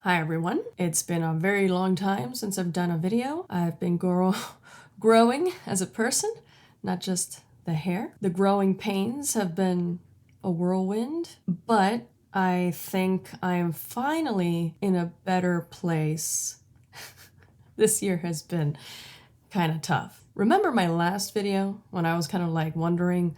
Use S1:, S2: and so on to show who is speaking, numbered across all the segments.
S1: Hi everyone. It's been a very long time since I've done a video. I've been growing as a person, not just the hair. The growing pains have been a whirlwind, but I think I'm finally in a better place. This year has been kind of tough. Remember my last video when I was kind of like wondering,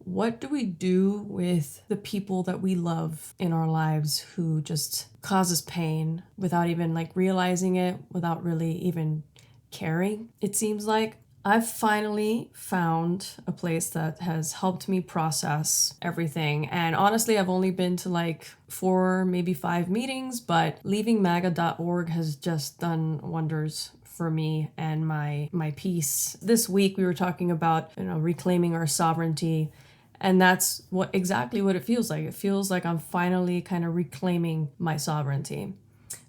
S1: what do we do with the people that we love in our lives who just cause us pain without even like realizing it, without really even caring? It seems like I've finally found a place that has helped me process everything. And honestly, I've only been to like 4, maybe 5 meetings, but leavingmaga.org has just done wonders for me and my peace. This week we were talking about, reclaiming our sovereignty. And that's exactly what it feels like. It feels like I'm finally kind of reclaiming my sovereignty.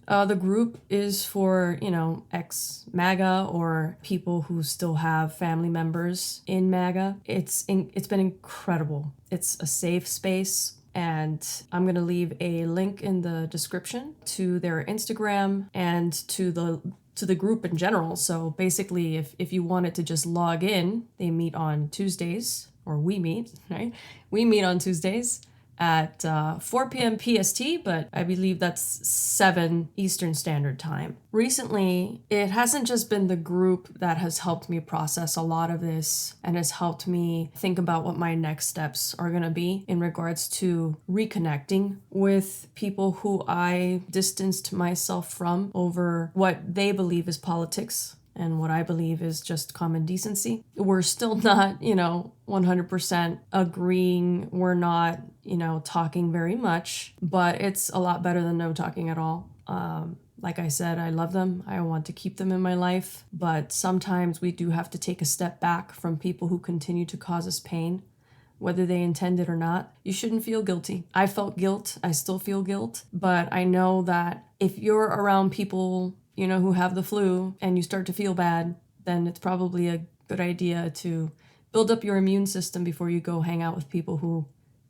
S1: The group is for, ex-MAGA or people who still have family members in MAGA. It's been incredible. It's a safe space. And I'm going to leave a link in the description to their Instagram and to the group in general. So basically, if you wanted to just log in, they meet on Tuesdays, or we meet, right? We meet on Tuesdays at 4 p.m. PST, but I believe that's 7 Eastern Standard Time. Recently, it hasn't just been the group that has helped me process a lot of this and has helped me think about what my next steps are going to be in regards to reconnecting with people who I distanced myself from over what they believe is politics and what I believe is just common decency. We're still not, 100% agreeing. We're not, talking very much, but it's a lot better than no talking at all. Like I said, I love them. I want to keep them in my life, but sometimes we do have to take a step back from people who continue to cause us pain, whether they intend it or not. You shouldn't feel guilty. I felt guilt. I still feel guilt, but I know that if you're around people who have the flu and you start to feel bad, then it's probably a good idea to build up your immune system before you go hang out with people who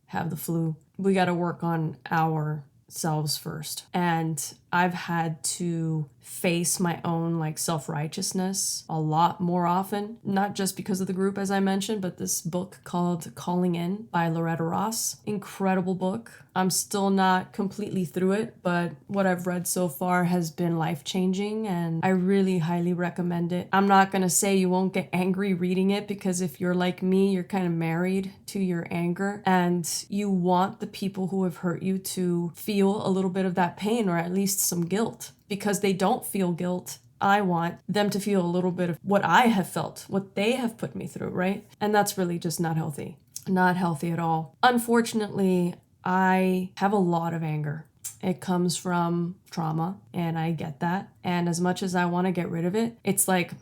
S1: have the flu. We got to work on ourselves first. And I've had to face my own like self-righteousness a lot more often, not just because of the group, as I mentioned, but this book called Calling In by Loretta. Incredible book. I'm still not completely through it, but what I've read so far has been life-changing and I really highly recommend it. I'm not going to say you won't get angry reading it, because if you're like me, you're kind of married to your anger and you want the people who have hurt you to feel a little bit of that pain, or at least some guilt. Because they don't feel guilt, I want them to feel a little bit of what I have felt, what they have put me through, right? And that's really just not healthy. Not healthy at all. Unfortunately, I have a lot of anger. It comes from trauma, and I get that. And as much as I want to get rid of it, it's like,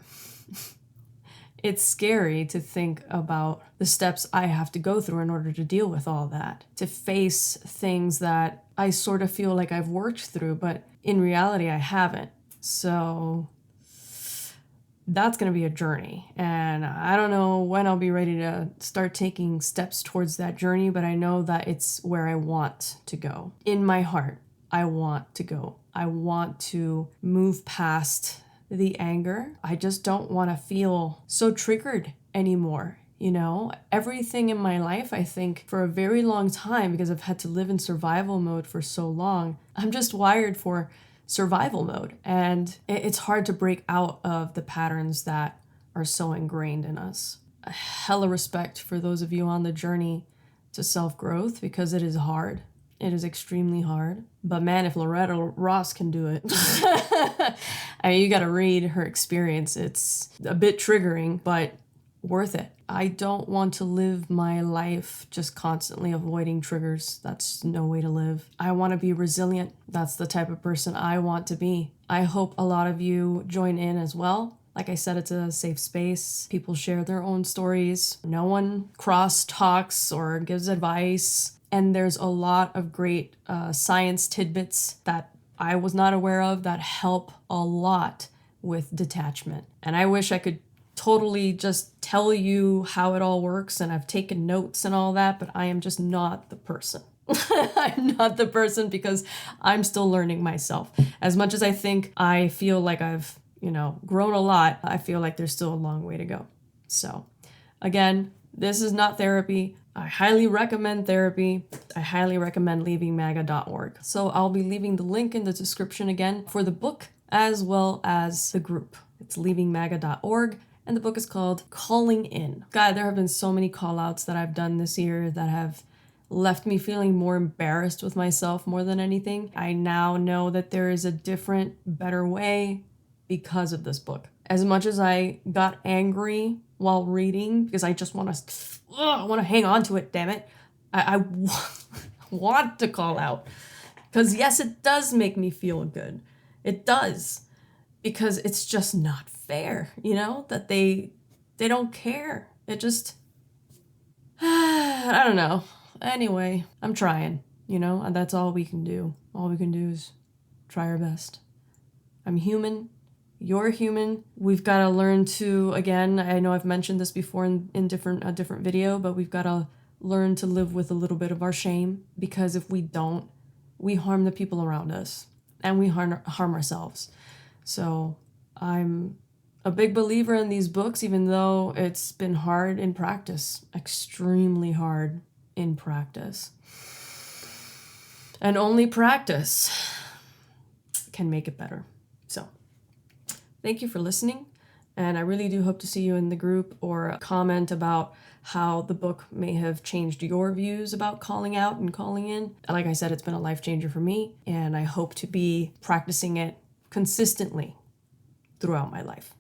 S1: it's scary to think about the steps I have to go through in order to deal with all that, to face things that I sort of feel like I've worked through, but in reality, I haven't. So that's going to be a journey. And I don't know when I'll be ready to start taking steps towards that journey, but I know that it's where I want to go. In my heart, I want to go. I want to move past the anger. I just don't want to feel so triggered anymore. Everything in my life, I think, for a very long time, because I've had to live in survival mode for so long, I'm just wired for survival mode. And it's hard to break out of the patterns that are so ingrained in us. A hella respect for those of you on the journey to self-growth, because it is hard. It is extremely hard. But man, if Loretta Ross can do it, I mean, you got to read her experience. It's a bit triggering, but worth it. I don't want to live my life just constantly avoiding triggers. That's no way to live. I want to be resilient. That's the type of person I want to be. I hope a lot of you join in as well. Like I said, it's a safe space. People share their own stories. No one cross talks or gives advice. And there's a lot of great science tidbits that I was not aware of that help a lot with detachment. And I wish I could totally just tell you how it all works, and I've taken notes and all that, but I am just not the person. I'm not the person because I'm still learning myself. As much as I think I feel like I've, grown a lot, I feel like there's still a long way to go. So, again, this is not therapy. I highly recommend therapy. I highly recommend leavingmaga.org. So, I'll be leaving the link in the description again for the book as well as the group. It's leavingmaga.org. And the book is called Calling In. God, there have been so many call outs that I've done this year that have left me feeling more embarrassed with myself more than anything. I now know that there is a different, better way because of this book. As much as I got angry while reading, because I just want to hang on to it, damn it. I want to call out. Because yes, it does make me feel good. It does. Because it's just not fair, that they don't care. It just, I don't know. Anyway, I'm trying, and that's all we can do. All we can do is try our best. I'm human. You're human. We've got to learn to, again, I know I've mentioned this before in a different video, but we've got to learn to live with a little bit of our shame, because if we don't, we harm the people around us and we harm ourselves. So I'm a big believer in these books, even though it's been hard in practice, extremely hard in practice. And only practice can make it better. So thank you for listening. And I really do hope to see you in the group or comment about how the book may have changed your views about calling out and calling in. Like I said, it's been a life changer for me, and I hope to be practicing it consistently throughout my life.